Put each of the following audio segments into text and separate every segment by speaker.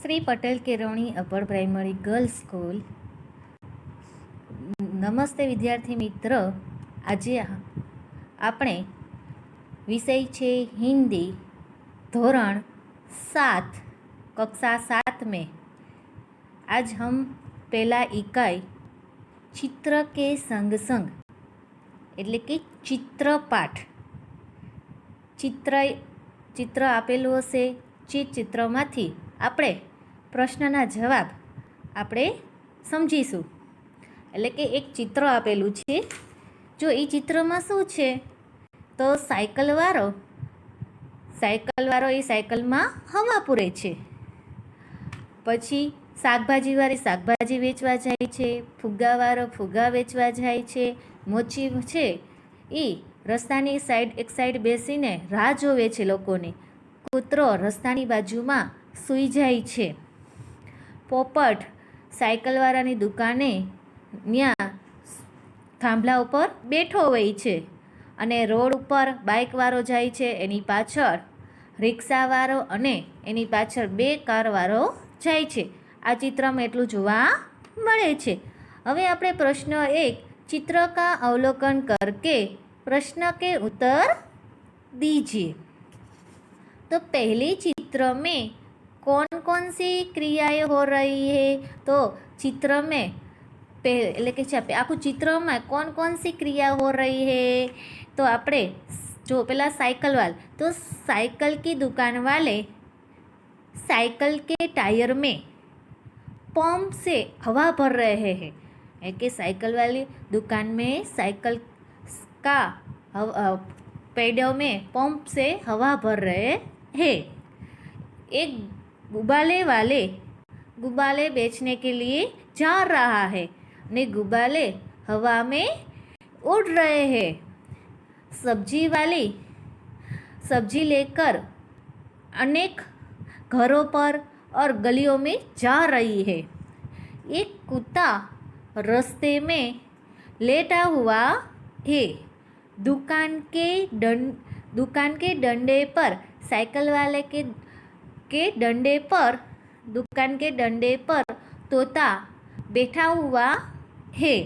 Speaker 1: શ્રી પટેલ કેળવણી upper primary girls school. નમસ્તે વિદ્યાર્થી મિત્ર. આજે આપણે વિષય છે હિન્દી, ધોરણ 7, कक्षा 7 में आज हम पहला इकाई चित्र के संग संग એટલે કે ચિત્રપાઠ ચિત્ર આપેલું હશે. ચિત્રમાંથી આપણે પ્રશ્નના જવાબ આપણે સમજીશું. એટલે કે એક ચિત્ર આપેલું છે. જો એ ચિત્રમાં શું છે તો સાયકલવાળો એ સાયકલમાં હવા પૂરે છે. પછી શાકભાજીવાળી શાકભાજી વેચવા જાય છે, ફુગ્ગાવાળો ફુગ્ગા વેચવા જાય છે, મોચી છે એ રસ્તાની એક સાઈડ બેસીને રાહ જોવે છે લોકોને. કૂતરો રસ્તાની બાજુમાં સૂઈ જાય છે. પોપટ સાયકલવાળાની દુકાને ત્યાં થાંભલા ઉપર બેઠો હોય છે. અને રોડ ઉપર બાઇકવાળો જાય છે, એની પાછળ રિક્ષાવાળો અને એની પાછળ 2 કારવાળો જાય છે. આ ચિત્રમાં એટલું જોવા મળે છે. હવે આપણે પ્રશ્ન 1 चित्र का अवलोकन करके प्रश्न के उत्तर दीजिए. तो पहले चित्र में कौन कौन सी क्रियाएं हो रही है? तो चित्र में એટલે કે આખું ચિત્રમાં કોણ કોણ સી ક્રિયા હો રહી है? तो આપણે જો પેલા સાયકલ વાले तो साइकिल की दुकान वाले साइकिल के टायर में पंप से हवा भर रहे हैं. है कि साइकिल वाली दुकान में साइकिल का पेड़ों में पंप से हवा भर रहे हैं. एक गुब्बारे बेचने के लिए जा रहा है ने गुब्बारे हवा में उड़ रहे हैं. सब्जी वाली सब्जी लेकर अनेक घरों पर और गलियों में जा रही है. एक कुत्ता रास्ते में लेटा हुआ है. दुकान के डंडे पर साइकिल वाले के डंडे पर दुकान के डंडे पर तोता बैठा हुआ है.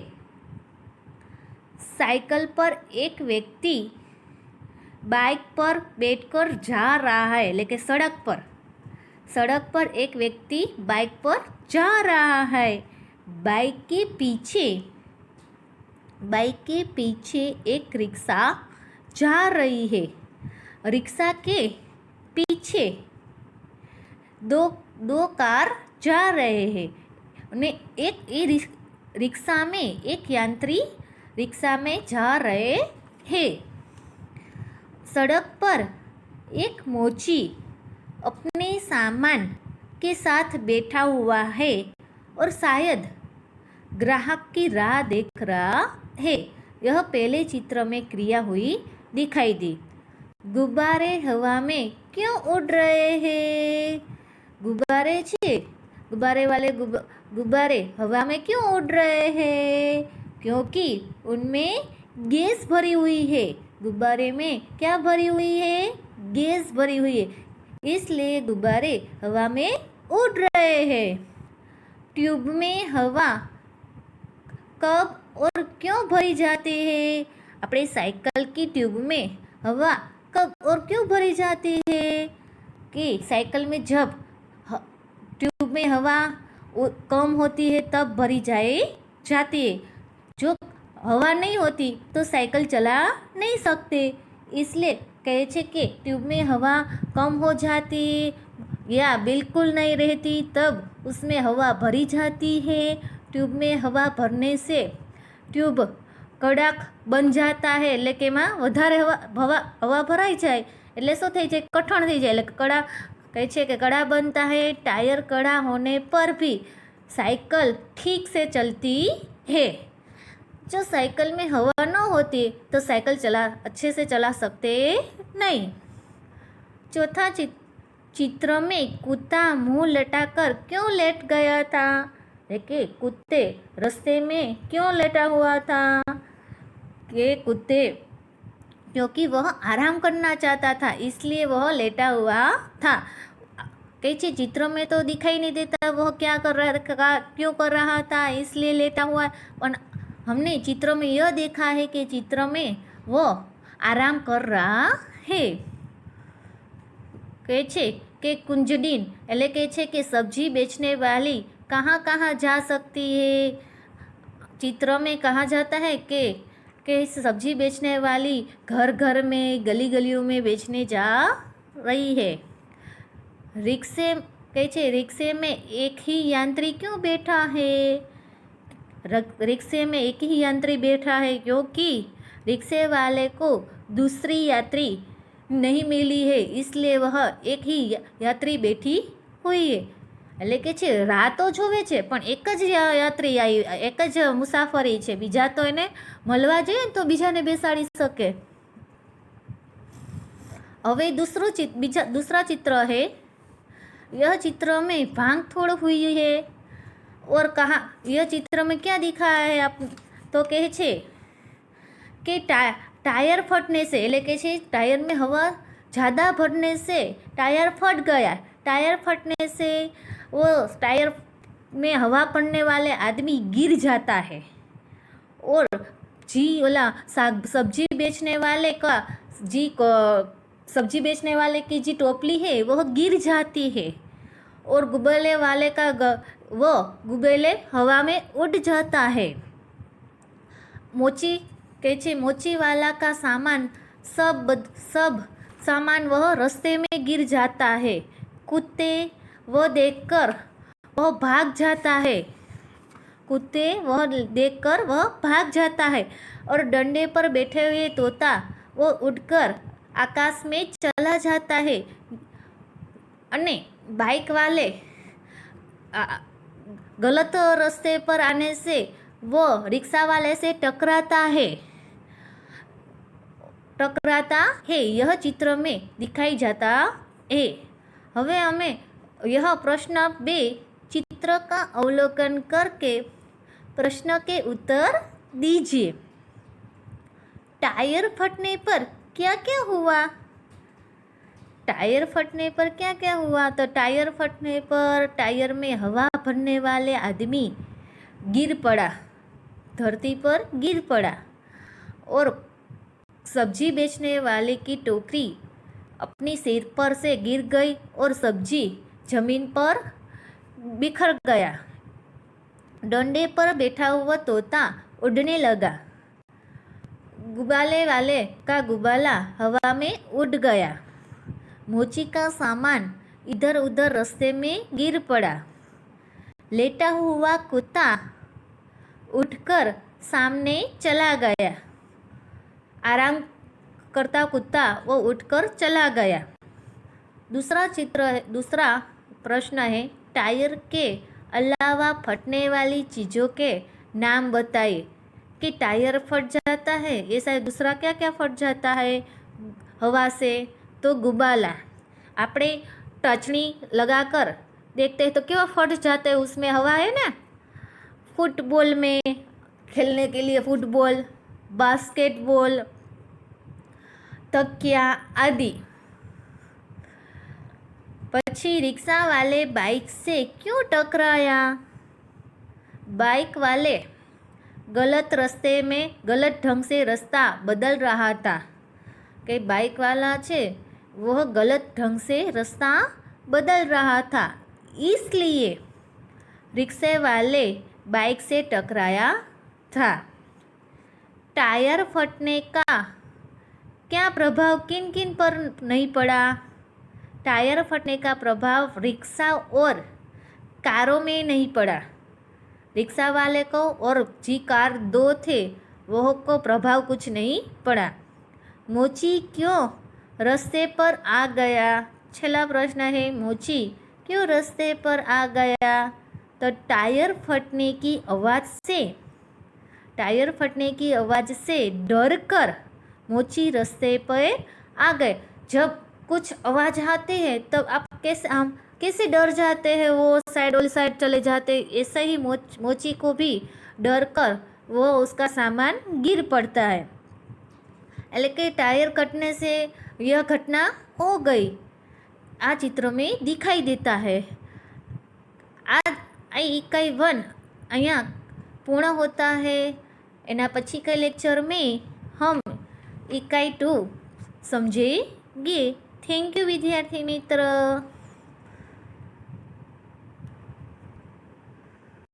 Speaker 1: साइकिल पर एक व्यक्ति बाइक पर बैठकर जा रहा है. लेकिन सड़क पर एक व्यक्ति बाइक पर जा रहा है. बाइक के पीछे एक रिक्शा जा रही है. रिक्शा के पीछे दो कार जा रहे हैं. ने एक रिक्शा में एक यात्री रिक्शा में जा रहे हैं. सड़क पर एक मोची अपने सामान के साथ बैठा हुआ है और शायद ग्राहक की राह देख रहा है. यह पहले चित्र में क्रिया हुई दिखाई दी. गुब्बारे हवा में क्यों उड़ रहे हैं? गुब्बारे वाले गुब्बारे हवा में क्यों उड़ रहे हैं? क्योंकि उनमें गैस भरी हुई है. गुब्बारे में क्या भरी हुई है? गैस भरी हुई है, इसलिए गुब्बारे हवा में उड़ रहे हैं. ट्यूब में हवा कब और क्यों भरी जाती है? अपने साइकिल की ट्यूब में हवा कब और क्यों भरी जाती है? कि साइकिल में जब ट्यूब में हवा कम होती है तब भरी जाती है. जो हवा नहीं होती तो साइकिल चला नहीं सकते. इसलिए कहे छे कि ट्यूब में हवा कम हो जाती या बिल्कुल नहीं रहती तब उसमें हवा भरी जाती है. ट्यूब में हवा भरने से ट्यूब कड़ाक बन जाता है. એટલે કે એમાં વધારે હવા ભરાઈ જાય એટલે શું થઈ જાય? કઠણ થઈ જાય. એટલે કડા કહે છે કે कड़ा बनता है. टायर कड़ा होने पर भी साइकिल ठीक से चलती है. जो साइकिल में हवा न होती तो साइकिल अच्छे से चला सकते नहीं. चौथा चित्र में कुत्ता मुंह लटाकर क्यों लेट गया था? कि कुत्ते रास्ते में क्यों लेटा हुआ था? कि कुत्ते क्योंकि वह आराम करना चाहता था इसलिए वह लेटा हुआ था. कई चीज चित्र में तो दिखाई नहीं देता वह क्या कर रहा क्यों कर रहा था, इसलिए लेटा हुआ। पर हमने चित्र में यह देखा है कि चित्र में वो आराम कर रहा है। કહે છે કે कुंजडीन એટલે કહે છે કે सब्जी बेचने वाली कहाँ कहाँ जा सकती है। चित्र में कहा जाता है कि सब्जी बेचने वाली घर घर में गली गलियों में बेचने जा रही है। रिक्शे કહે છે रिक्शे में एक ही यात्री क्यों बैठा है। रिक्शे में एक ही यात्री बैठा है क्योंकि रिक्शे वाले को दूसरी यात्री नहीं मिली है, इसलिए वह एक ही यात्री बैठी हुई है। એટલે કે છે રાહ તો જોવે છે પણ એક જ યાત્રી આવી, એક જ મુસાફરી છે, બીજા તો એને મળવા જોઈએ તો બીજાને બેસાડી શકે। હવે दूसरा चित्र है। यह चित्र में भांग तोड़ हुई है और कहा यह चित्र में क्या दिखाया है आप तो कहे छे कि टायर फटने से એટલે કે છે टायर में हवा ज़्यादा भरने से टायर फट गया। टायर फटने से वो टायर में हवा पड़ने वाले आदमी गिर जाता है और सब्जी बेचने वाले का सब्जी बेचने वाले की जी टोपली है वह गिर जाती है और गुब्बाले वाले का वो गुब्बाले हवा में उड़ जाता है। मोची कहते मोची वाला का सामान सब सामान वह रास्ते में गिर जाता है। कुत्ते वह देखकर वह भाग जाता है। कुत्ते वह देखकर वह भाग जाता है और डंडे पर बैठे हुए तोता वो उड़कर आकाश में चला जाता है। अने बाइक वाले गलत रास्ते पर आने से वो रिक्शा वाले से टकराता है। यह चित्र में दिखाई जाता है। हवे हमें यह प्रश्न 2 चित्र का अवलोकन करके प्रश्न के उत्तर दीजिए। टायर फटने पर क्या क्या हुआ। टायर फटने पर क्या क्या हुआ तो टायर फटने पर टायर में हवा भरने वाले आदमी गिर पड़ा, धरती पर गिर पड़ा और सब्जी बेचने वाले की टोकरी अपनी सिर पर से गिर गई और सब्जी जमीन पर बिखर गया। डंडे पर बैठा हुआ तोता उड़ने लगा। गुब्बाले वाले का गुब्बाला हवा में उड़ गया। मोची का सामान इधर उधर रास्ते में गिर पड़ा। लेटा हुआ कुत्ता उठकर सामने चला गया। आराम करता कुत्ता वो उठकर चला गया। दूसरा प्रश्न है टायर के अलावा फटने वाली चीज़ों के नाम बताइए। कि टायर फट जाता है, ऐसा दूसरा क्या क्या फट जाता है हवा से तो गुब्बाला। आपने टचनी लगाकर देखते हैं तो क्यों फट जाते हैं, उसमें हवा है ना। फुटबॉल में खेलने के लिए फुटबॉल, बास्केटबॉल, तकिया आदि। पछी रिक्शा वाले बाइक से क्यों टकराया। बाइक वाले गलत ढंग से रास्ता बदल रहा था। कि बाइक वाला छे वह गलत ढंग से रास्ता बदल रहा था, इसलिए रिक्शे वाले बाइक से टकराया था। टायर फटने का क्या प्रभाव किन किन पर नहीं पड़ा। टायर फटने का प्रभाव रिक्शा और कारों में नहीं पड़ा। रिक्शा वाले को और जी कार 2 थे वह को प्रभाव कुछ नहीं पड़ा। मोची क्यों रास्ते पर आ गया। छेल्ला प्रश्न है मोची क्यों रास्ते पर आ गया तो टायर फटने की आवाज़ से डर कर मोची रास्ते पर आ गए। जब कुछ आवाज़ आती है तब तो आप कैसे डर जाते हैं, वो साइड वाली साइड चले जाते। ऐसा ही मोची को भी डर कर वो उसका सामान गिर पड़ता है। એટલે કે टायर कटने से यह घटना हो गई। आ चित्र में दिखाई देता है। इकाई 1 अहिया पूर्ण होता है। एना पछी के लेक्चर में हम इकाई 2 समझेंगे। थैंक यू विद्यार्थी मित्र।